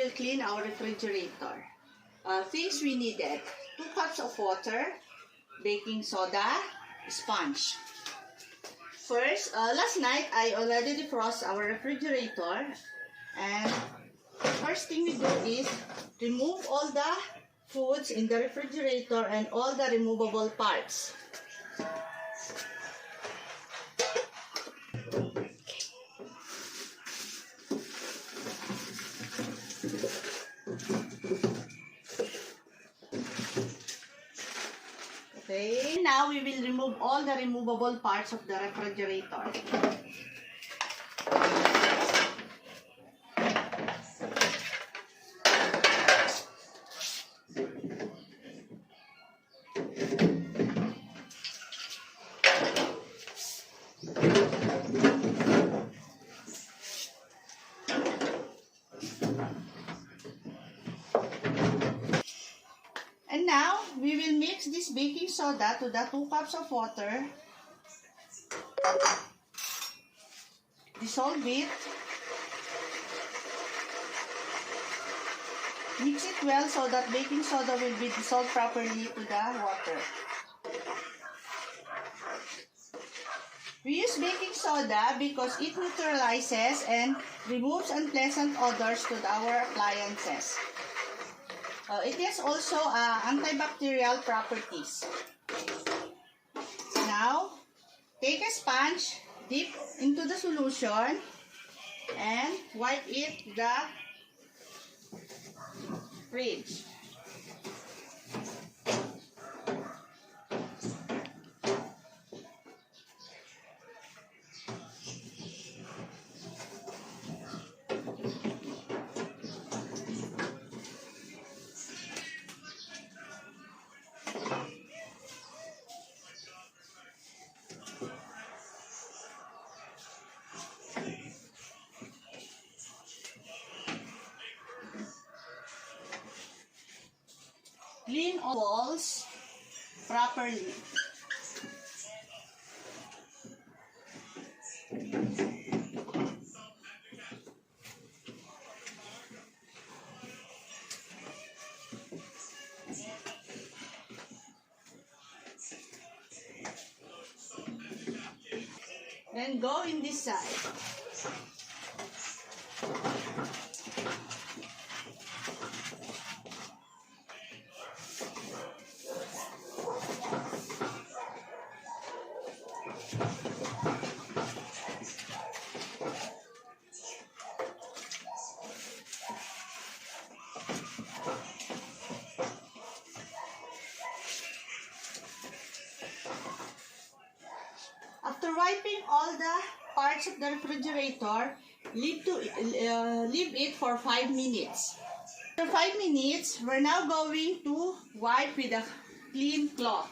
will clean our refrigerator. Things we needed: 2 cups of water, baking soda, sponge. First, last night I already defrosted our refrigerator, and first thing we do is remove all the foods in the refrigerator and all the removable parts. Okay, now we will remove all the removable parts of the refrigerator. And now, we will mix this baking soda to the 2 cups of water. Dissolve it. Mix it well so that baking soda will be dissolved properly to the water. We use baking soda because it neutralizes and removes unpleasant odors to our appliances. It has also antibacterial properties. Now, take a sponge, dip into the solution, and wipe it the fridge. Clean all walls properly. Then go in this side. After wiping all the parts of the refrigerator, leave it for 5 minutes. After 5 minutes, we're now going to wipe with a clean cloth.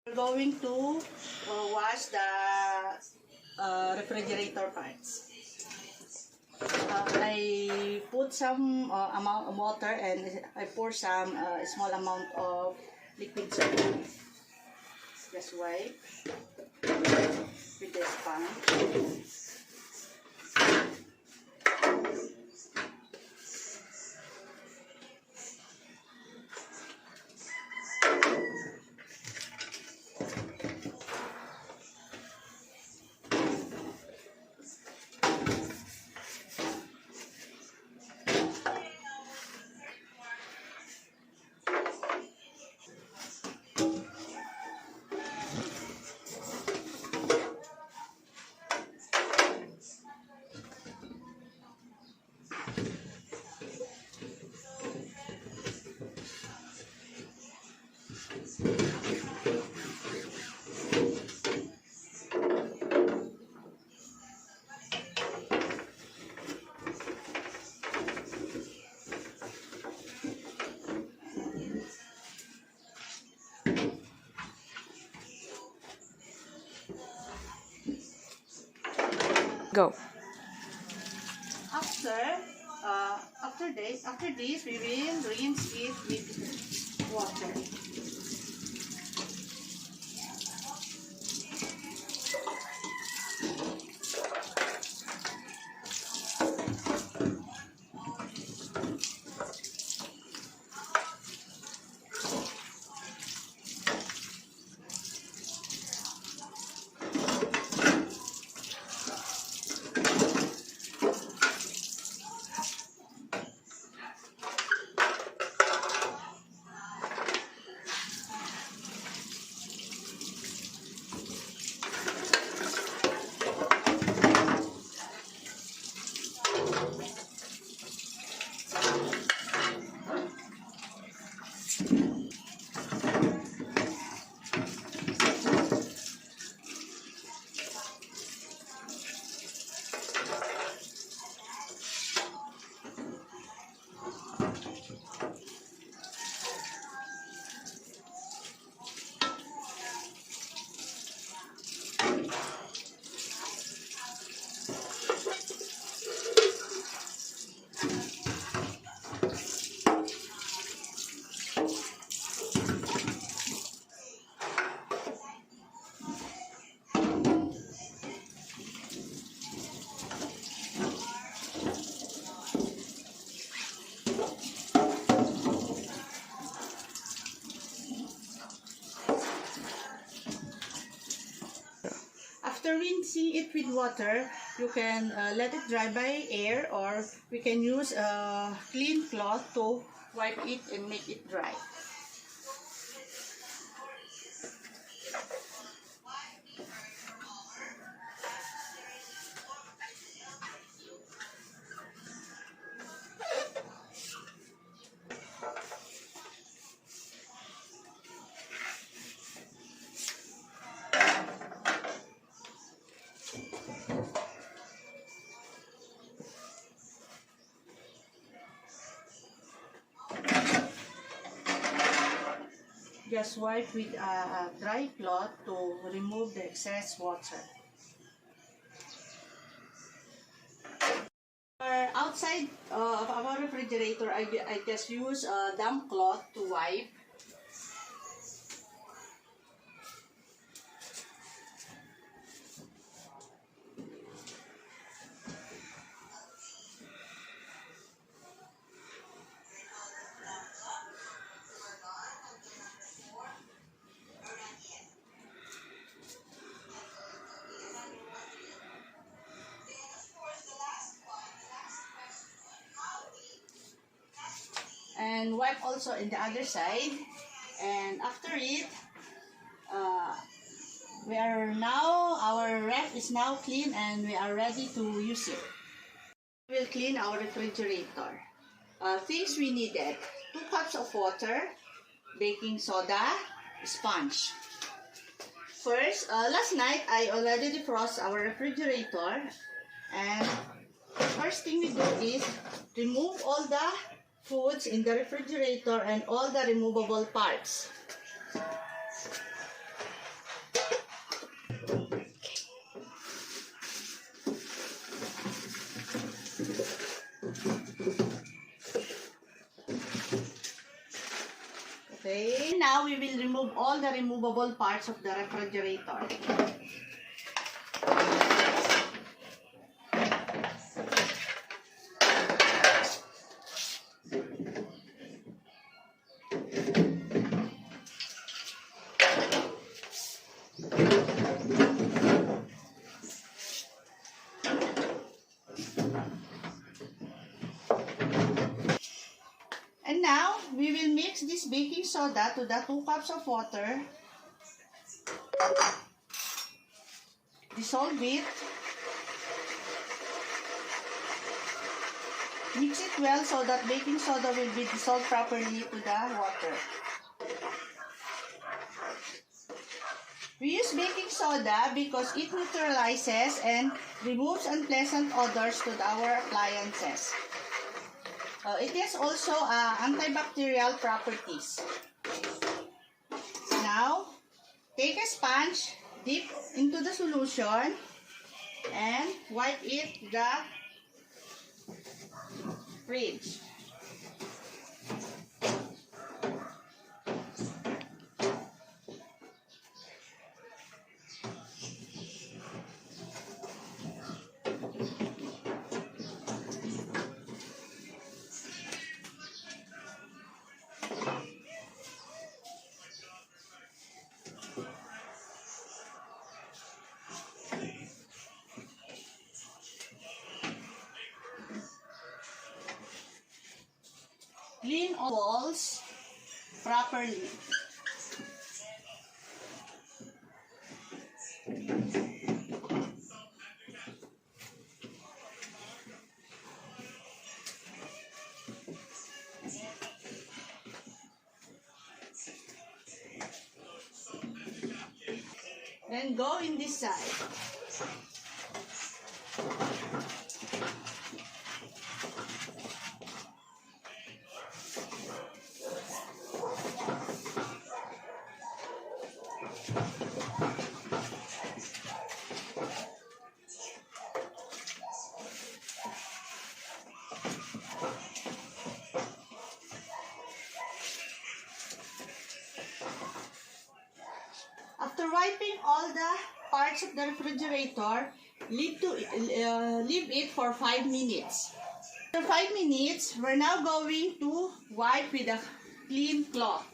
We're going to wash the refrigerator parts. I put some amount of water and I pour some small amount of liquid soap. Just wipe with the sponge. Go. After this, we will rinse it with water. After rinsing it with water, you can let it dry by air, or we can use a clean cloth to wipe it and make it dry. Just wipe with a dry cloth to remove the excess water. Outside of our refrigerator, I just use a damp cloth to wipe. And wipe also in the other side. And after it, our ref is now clean and we are ready to use it. We will clean our refrigerator. Things we needed: 2 cups of water, baking soda, sponge. First, last night I already defrosted our refrigerator, and first thing we do is remove all the foods in the refrigerator and all the removable parts. Okay, now we will remove all the removable parts of the refrigerator. And now, we will mix this baking soda to the 2 cups of water. Dissolve it. Mix it well so that baking soda will be dissolved properly to the water. We use baking soda because it neutralizes and removes unpleasant odors to our appliances. It has also antibacterial properties. Now, take a sponge, dip into the solution, and wipe it the fridge. Clean all walls properly. Then go in this side. After wiping all the parts of the refrigerator, leave it for 5 minutes. After 5 minutes, we're now going to wipe with a clean cloth.